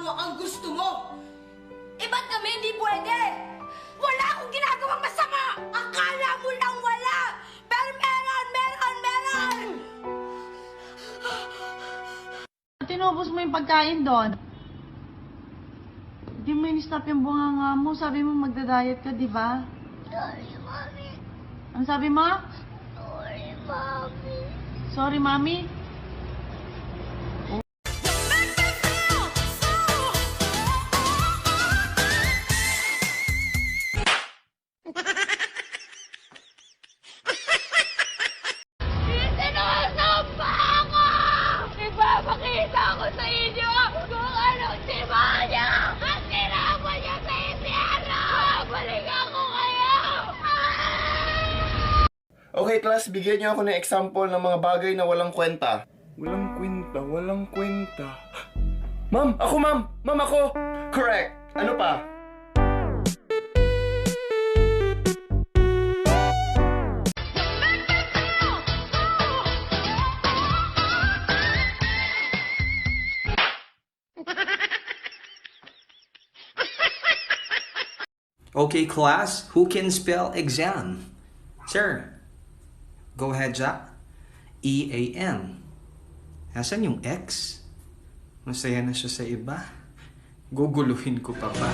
mo ang gusto mo. Eh, ba't kami hindi pwede? Wala akong ginagawang masama! Akala mo lang wala! Pero meron! Tinubos mo yung pagkain doon. Hindi mo in-stop yung bunganga mo. Sabi mo magda-diet ka, di ba? Sorry, Mommy. Ang sabi mo? Sorry, Mommy. Sorry, Mami. Sinusumpa ako! Ipapakita ko sa inyo kung anong demonyo at sinama niya sa impyerno! Balik ako kayo! Okay, class, bigyan niyo ako ng example ng mga bagay na walang kwenta. Walang kwenta, walang kwenta. Ma'am! Ako, ma'am! Ma'am, ako! Correct! Ano pa? Okay, class, who can spell exam? Sir, go ahead, Jack. E-A-N. Nasaan yung X? Masaya na siya sa iba. Guguluhin ko pa ba?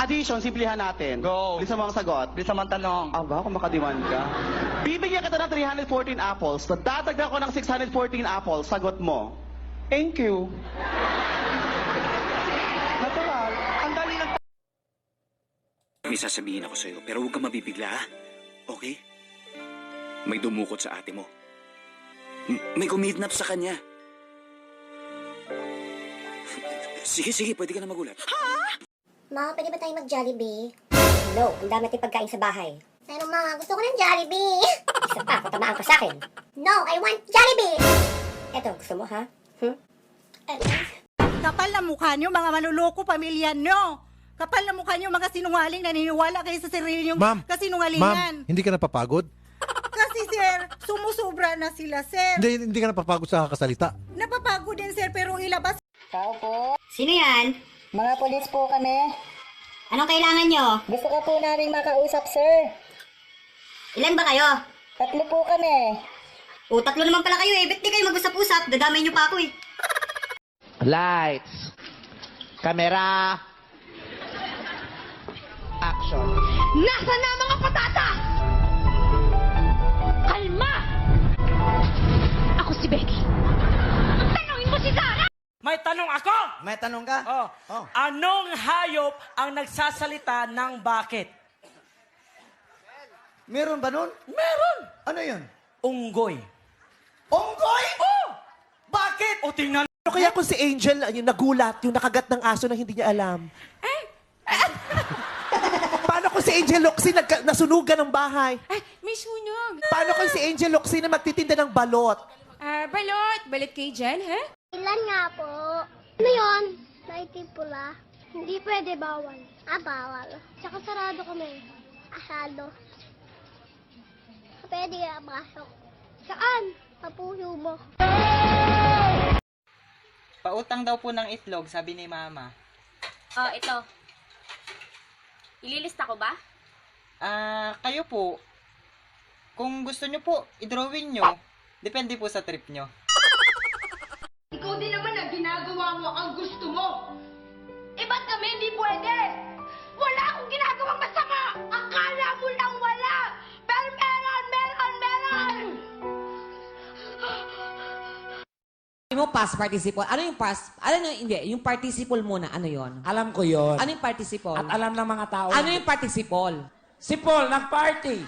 Addition, simplihan natin. Go. Bilisan mo ang sagot. Bilisan mo ang tanong. Aba, kung makadiwan ka. Bibigyan kita ng 314 apples. Dadagdag ko ng 614 apples. Sagot mo. Thank you. Natural. Ang dali ng... May sasabihin ako sa'yo, pero huwag ka mabibigla, ha? Okay? May dumukot sa ate mo. May kumidnap sa kanya. Sige, pwede ka na magulat. Ma, pwede ba tayo mag-Jollibee? No, ang dami natin pagkain sa bahay. Pero ma, gusto ko ng Jollibee. Isa pa, katamaan ka sa akin. No, I want Jollibee! Eto, gusto mo ha? Kapal na mukha nyo, mga manluloko pamilya nyo. Kapal na mukha nyo, mga sinungaling, naniniwala kayo sa sarili nyong kasinungalingan. Ma'am, hindi ka napapagod? Kasi sir, sumusobra na sila, sir. Hindi ka napapagod sa kakasalita. Napapagod din, sir, pero ilabas. Tao po. Sino yan? Mga polis po kami. Anong kailangan nyo? Gusto ko po namin makausap, sir. Ilan ba kayo? 3 po kami. O, 3 naman pala kayo eh. Ba't di kayo mag-usap-usap? Dadamay nyo pa ako eh. Lights. Camera. Action. Nasaan na ang mga patatas? Kalma! Ako si Becky. Tanungin mo si Sarah! May tanong ako! May tanong ka? Oh. Anong hayop ang nagsasalita ng bakit? Meron ba nun? Meron! Ano yun? Unggoy. Onggoy? Oh! Bakit? O tingnan. Ano kaya kung si Angel, yung nagulat, yung nakagat ng aso na hindi niya alam? Paano kung si Angel Locsin nasunugan ng bahay? May sunog. Paano kung si Angel Locsin na magtitinda ng balot? Balot kay Jen, ha? Ilan nga po? Ano yun? Lighting pula. Hindi pwede, bawal. Bawal. Tsaka sarado kami. Asado. Pwede ka pasok. Saan? Papuyo mo. Pautang daw po ng itlog, sabi ni Mama. Oh, ito. Ililista ko ba? Kayo po. Kung gusto nyo po, i-drawing nyo. Depende po sa trip nyo. Ikaw din naman na ginagawa mo ang gusto mo. Eh, ba't kami hindi pwede? Wala akong ginagawang masama! Akala mo lang wala! Pero meron! Mo past participle. Ano yung past? Hindi. Yung participle muna. Ano yon? Alam ko yon. Ano yung participle? At alam ng mga tao. Ano yung participle? Si Paul, nag-party.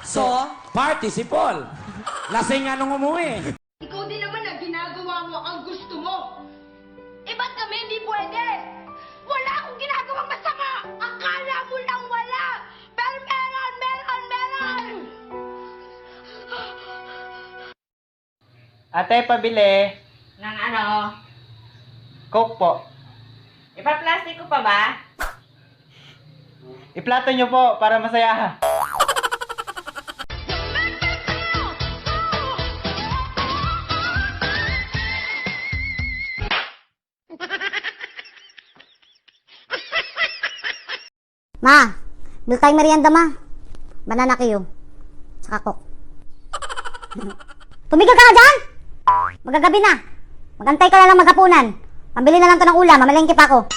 So? Party si Paul. Lasing nga nung umuwi. Ikaw din naman na ginagawa mo ang gusto mo. Eh, ba't kami hindi pwede? Wala akong ginagawang masama! Akala mo lang wala! Pero meron! Ate, pabili. Nang ano? Coke po. Ipa-plastic ko pa ba? Iplato nyo po para masaya. Ma, meal time merienda, ma. Banana kayo. Saka Coke. Tumigil ka na dyan! Magagabi na. Magantay ka na lang maghapunan. Pambili na lang to ng ulam. Mamalengke pa ako.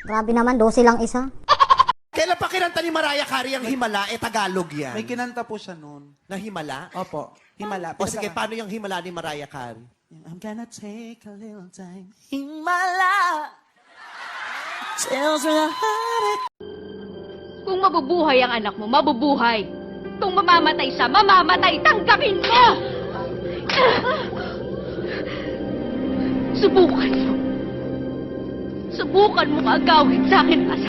Grabe naman, 12 lang isa. Kailan pa kinanta ni Mariah Carey ang Himala? Tagalog yan. May kinanta po siya noon. Na Himala? Opo. Himala. O sige, paano yung Himala ni Mariah Carey? I'm gonna take a little time. Himala. Tells me the heart. Kung mabubuhay ang anak mo, mabubuhay. Kung mamamatay siya, mamamatay. Tanggapin mo! Subukan mo. Subukan mo agawin sa akin, asa.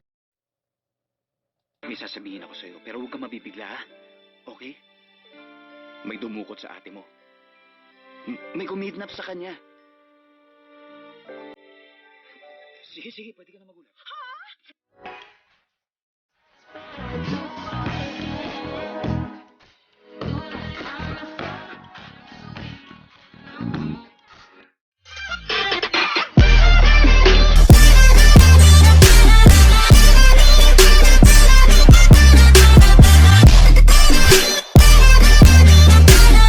May sasabihin ako sa'yo, pero huwag ka mabibigla, ha? Okay? May dumukot sa ate mo. May kumidnap sa kanya. Sige, pwede ka na magulat.